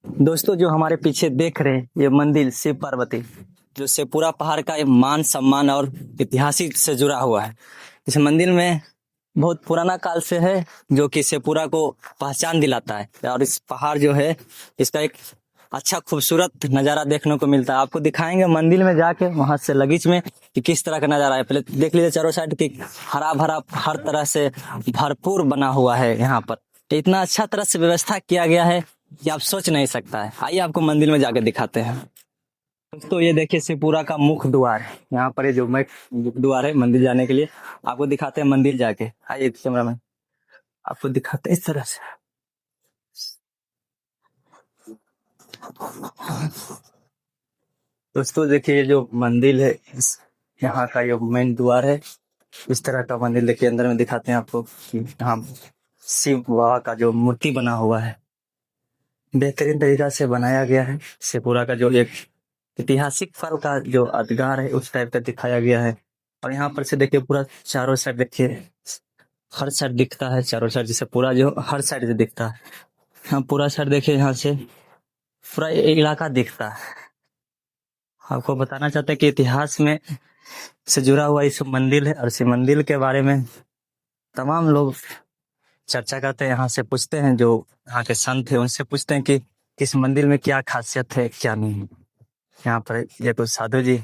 दोस्तों, जो हमारे पीछे देख रहे हैं ये मंदिर शिव पार्वती, जो शेपुरा पहाड़ का ये मान सम्मान और ऐतिहासिक से जुड़ा हुआ है। इस मंदिर में बहुत पुराना काल से है, जो कि शेपुरा को पहचान दिलाता है। और इस पहाड़ जो है, इसका एक अच्छा खूबसूरत नज़ारा देखने को मिलता है। आपको दिखाएंगे मंदिर में जाके, वहां से लगीच में, कि किस तरह का नज़ारा है। पहले देख लीजिए चारों साइड की हरा भरा हर तरह से भरपूर बना हुआ है। यहाँ पर तो इतना अच्छा तरह से व्यवस्था किया गया है कि आप सोच नहीं सकता है। आइए आपको मंदिर में जाके दिखाते हैं। दोस्तों, ये देखिए शिवपुरा का मुख्य द्वार है। यहाँ पर ये जो मुख्य द्वार है मंदिर जाने के लिए, आपको दिखाते हैं मंदिर जाके। आइए कैमरा में आपको दिखाते हैं इस तरह से। दोस्तों देखिए, ये जो मंदिर है, यहाँ का ये मेन द्वार है। इस तरह का मंदिर देखिए, अंदर में दिखाते हैं आपको कि यहाँ शिव बाबा का जो मूर्ति बना हुआ है, बेहतरीन तरीका से बनाया गया है। शिवपुरा का जो एक ऐतिहासिक पल का जो यादगार है, उस टाइप का दिखाया गया है। और यहाँ पर से देखिए पूरा चारों साइड देखिए, हर साइड दिखता है। चारों साइड जैसे पूरा जो हर साइड से दिखता है। हाँ, पूरा साइड देखिए, यहाँ से पूरा इलाका दिखता है। आपको बताना चाहते हैं कि इतिहास में से जुड़ा हुआ इस मंदिर है, और इस मंदिर के बारे में तमाम लोग चर्चा करते हैं। यहाँ से पूछते हैं, जो यहाँ के संत है उनसे पूछते हैं कि इस मंदिर में क्या खासियत है, क्या नहीं है। यहाँ पर ये कुछ साधु जी,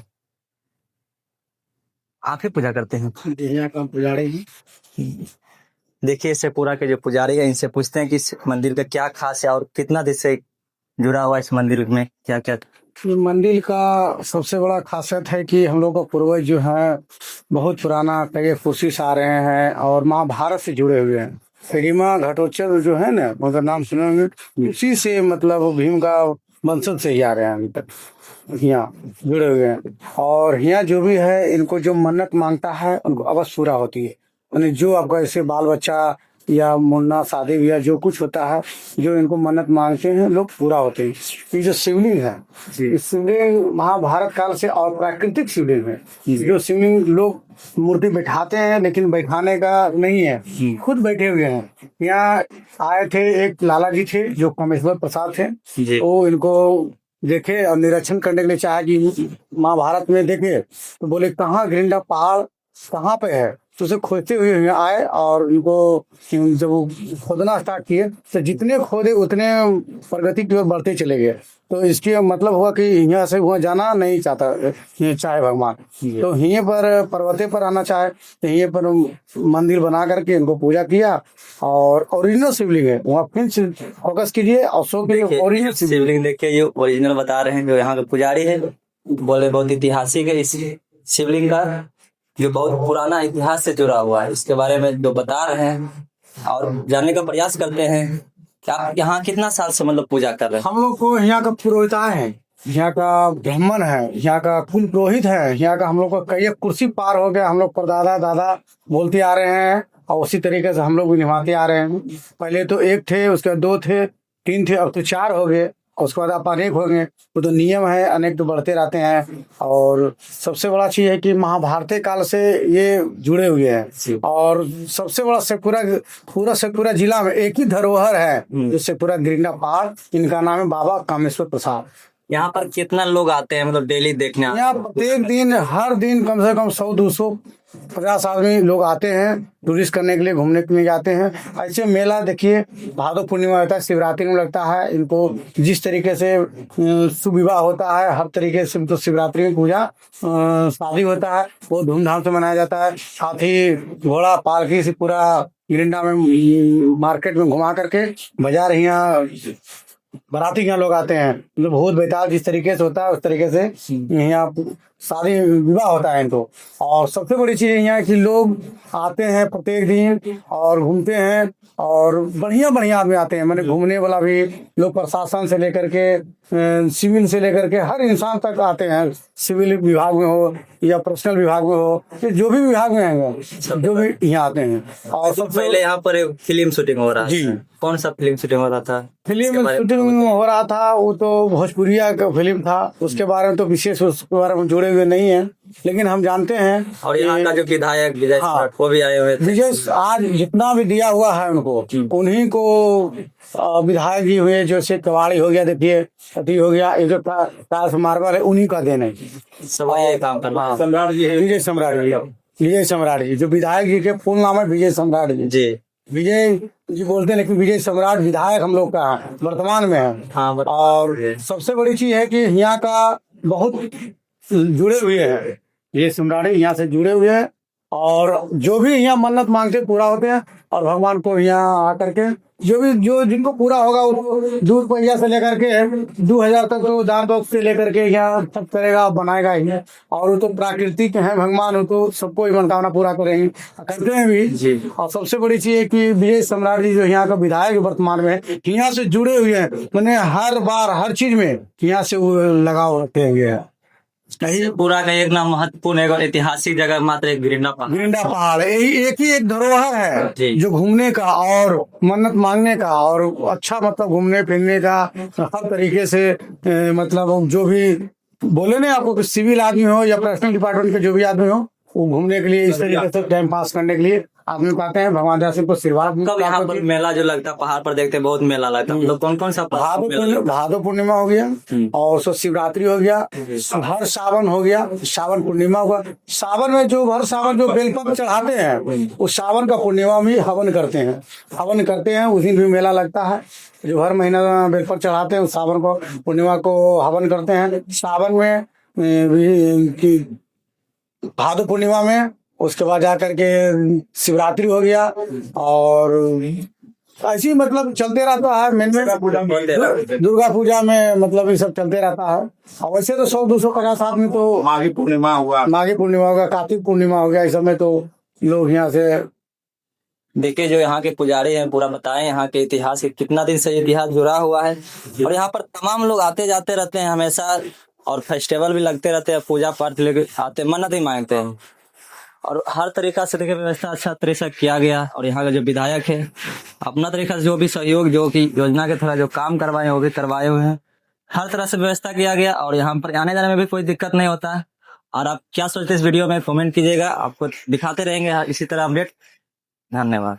आप ही पूजा करते हैं? यहाँ का पुजारी हैं। देखिए, इससे पूरा के जो पुजारी है, इनसे पूछते हैं कि इस मंदिर का क्या खास है और कितना दिन से जुड़ा हुआ इस मंदिर में क्या क्या। ये मंदिर का सबसे बड़ा खासियत है कि हम लोग का पूर्वज जो है बहुत पुराना कई पुरुषों से आ रहे हैं और महाभारत से जुड़े हुए हैं। हिडिंबा घटोत्कच जो है ना, मतलब नाम सुने होंगे, उसी से मतलब भीम का वंशज से ही आ रहे हैं अभी तक, यहाँ जुड़े हुए हैं। और यहाँ जो भी है, इनको जो मन्नत मांगता है उनको अवश्य पूरा होती है। यानी जो आपका ऐसे बाल बच्चा या मुन्ना शादी ब्याह जो कुछ होता है, जो इनको मन्नत मांगते हैं लोग, पूरा होते हैं। ये जो शिवलिंग है, इस शिवलिंग महाभारत काल से और प्राकृतिक शिवलिंग है। जो शिवलिंग लोग मूर्ति बैठाते हैं, लेकिन बैठाने का नहीं है, खुद बैठे हुए हैं। यहाँ आए थे एक लाला जी थे, जो कामेश्वर प्रसाद थे, वो इनको देखे और निरीक्षण करने के लिए चाहे कि महाभारत में देखे, तो बोले कहाँ घिरंडा पहाड़ कहाँ पे है। तो उसे खोजते हुए यहाँ आए और उनको जब वो खोदना स्टार्ट किए, तो जितने खोदे उतने प्रगति की ओर बढ़ते चले गए। तो इसके मतलब हुआ कि यहाँ से वहाँ जाना नहीं चाहे भगवान, तो यहीं पर पर्वते पर आना चाहे, तो यहीं पर मंदिर बना करके इनको पूजा किया। और ओरिजिनल शिवलिंग है, वहाँ फिर फोकस कीजिए और शो के ओरिजिनल शिवलिंग देखिए, ये ओरिजिनल बता रहे हैं। जो यहाँ के पुजारी है बोले बहुत ऐतिहासिक है इस शिवलिंग का, जो बहुत पुराना इतिहास से जुड़ा हुआ है। इसके बारे में जो बता रहे हैं और जानने का प्रयास करते हैं कि आप यहाँ कितना साल से मतलब पूजा कर रहे हैं? हम लोग को यहाँ का पुरोहिता है, यहाँ का ब्राह्मण है, यहाँ का कुल पुरोहित है। यहाँ का हम लोग का कई कुर्सी पार हो गया। हम लोग परदादा दादा बोलते आ रहे हैं और उसी तरीके से हम लोग भी निभाते आ रहे हैं। पहले तो एक थे, उसके बाद दो थे, तीन थे, अब तो चार हो गए, उसके बाद आप अनेक हो गए। वो तो नियम है, अनेक तो बढ़ते रहते हैं। और सबसे बड़ा चीज है कि महाभारत काल से ये जुड़े हुए हैं। और सबसे बड़ा शेखपुरा जिला में एक ही धरोहर है, जो शेखपुरा गिरिंडा पहाड़, इनका नाम है बाबा कामेश्वर प्रसाद। यहाँ पर कितना लोग आते हैं मतलब डेली देखने? यहाँ प्रत्येक दिन, हर दिन कम से कम 100-250 आदमी लोग आते हैं टूरिस्ट करने के लिए, घूमने के लिए जाते हैं। ऐसे मेला देखिए, भादो पूर्णिमा होता है, शिवरात्रि में लगता है। इनको जिस तरीके से शुभ विवाह होता है, हर तरीके से तो शिवरात्रि में पूजा शादी होता है, वो धूमधाम से मनाया जाता है। साथ ही घोड़ा पालकी से पूरा गिरिंडा में मार्केट में घुमा करके बाजार, यहाँ बाराती यहाँ लोग आते हैं। मतलब भूत बेताल जिस तरीके से होता है, उस तरीके से यहाँ शादी विवाह होता है इनको। और सबसे बड़ी चीज यहाँ कि लोग आते हैं प्रत्येक दिन और घूमते हैं, और बढ़िया बढ़िया आदमी आते हैं। मैंने घूमने वाला भी लोग, प्रशासन से लेकर के सिविल से लेकर के हर इंसान तक आते हैं। सिविल विभाग में हो या पर्सनल विभाग में हो, जो भी विभाग में है, जो भी यहाँ आते हैं। और सबसे पहले यहाँ पर फिल्म शूटिंग हो रहा जी, था। कौन सा फिल्म शूटिंग हो रहा था? फिल्म शूटिंग हो रहा था, वो तो भोजपुरिया का फिल्म था। उसके बारे में तो विशेष उसके बारे में जुड़े जुड़े हुए नहीं हैं, लेकिन हम जानते हैं। और यहाँ का जो विधायक विजय हाँ। सम्राट वो भी आए हुए थे। विजय आज जितना भी दिया हुआ है उनको, उन्हीं को विधायक जी हुए, जैसे कवाड़ी हो गया, देखिए अति हो गया, ये जो टाइल्स मार्बल है उन्हीं का देन है। सब ये काम कर रहा है। सम्राट जी है, विजय सम्राट जी, विजय सम्राट जी जो विधायक जी के पूर्ण नाम है विजय सम्राट जी। जी विजय जी बोलते हैं, लेकिन विजय सम्राट विधायक हम लोग का है, वर्तमान में है। हाँ और सबसे बड़ी चीज है कि यहाँ का बहुत जुड़े हुए हैं, ये सम्राट यहाँ से जुड़े हुए हैं, और जो भी यहाँ मन्नत मांगते पूरा होते हैं। और भगवान को यहाँ आकर के जो जिनको पूरा होगा उसको दूध पहिया से लेकर के 2000 तक तो दान बॉक्स से लेकर के यहाँ सब करेगा, बनाएगा ही। और वो तो प्राकृतिक हैं भगवान, वो तो सबको ही मनोकामना पूरा करेंगे, करते हैं भी जी। और सबसे बड़ी चीज है कि विजय सम्राट जी जो यहाँ का विधायक वर्तमान में यहाँ से जुड़े हुए हैं, मैंने हर बार हर चीज में यहाँ से वो लगाव रखते हैं। पूरा का एक नाम महत्वपूर्ण है, ऐतिहासिक जगह मात्र एक गिरिंडा पहाड़। गिरिंडा पहाड़ यही एक ही एक धरोहर जी। है जो घूमने का और मन्नत मांगने का और अच्छा मतलब घूमने फिरने का हर तरीके से मतलब जो भी बोले ना आपको कि सिविल आदमी हो या पर्सनल डिपार्टमेंट के जो भी आदमी हो, वो घूमने के लिए इस तरीके से टाइम पास करने के लिए आदमी को आते हैं। भगवान दास को आशीर्वाद। कब यहाँ पर मेला जो लगता है पहाड़ पर देखते हैं, बहुत मेला लगता है, मतलब कौन सा भादो पूर्णिमा हो गया, और सो शिवरात्रि हो गया, हर सावन हो गया, सावन पूर्णिमा हुआ। सावन में जो हर सावन जो बेलपत्र चढ़ाते हैं उस सावन का पूर्णिमा में हवन करते हैं, उस दिन भी मेला लगता है। जो हर महीना बेलपत्र चढ़ाते हैं उस सावन को पूर्णिमा को हवन करते हैं। सावन में भादो पूर्णिमा में, उसके बाद जाकर के शिवरात्रि हो गया, और ऐसी मतलब चलते रहता है। मेन में दुर्गा पूजा में मतलब ये सब चलते रहता है। और वैसे तो 100-250 आदमी तो माघी पूर्णिमा हुआ, कार्तिक पूर्णिमा हो गया, इस समय तो लोग यहाँ से। देखिए जो यहाँ के पुजारी हैं पूरा बताएं यहाँ के इतिहास, कितना दिन से इतिहास जुड़ा हुआ है, और यहाँ पर तमाम लोग आते जाते रहते हैं हमेशा, और फेस्टिवल भी लगते रहते हैं, पूजा पाठ लेके आते, मन्नत ही मांगते हैं, और हर तरीका से देखिए व्यवस्था अच्छा तरीके से किया गया। और यहाँ का जो विधायक है अपना तरीका से जो भी सहयोग जो कि योजना के तरह जो काम करवाए वो भी करवाए हुए हैं, हर तरह से व्यवस्था किया गया, और यहाँ पर आने जाने में भी कोई दिक्कत नहीं होता है। और आप क्या सोचते हैं इस वीडियो में कमेंट कीजिएगा, आपको दिखाते रहेंगे इसी तरह अपडेट। धन्यवाद।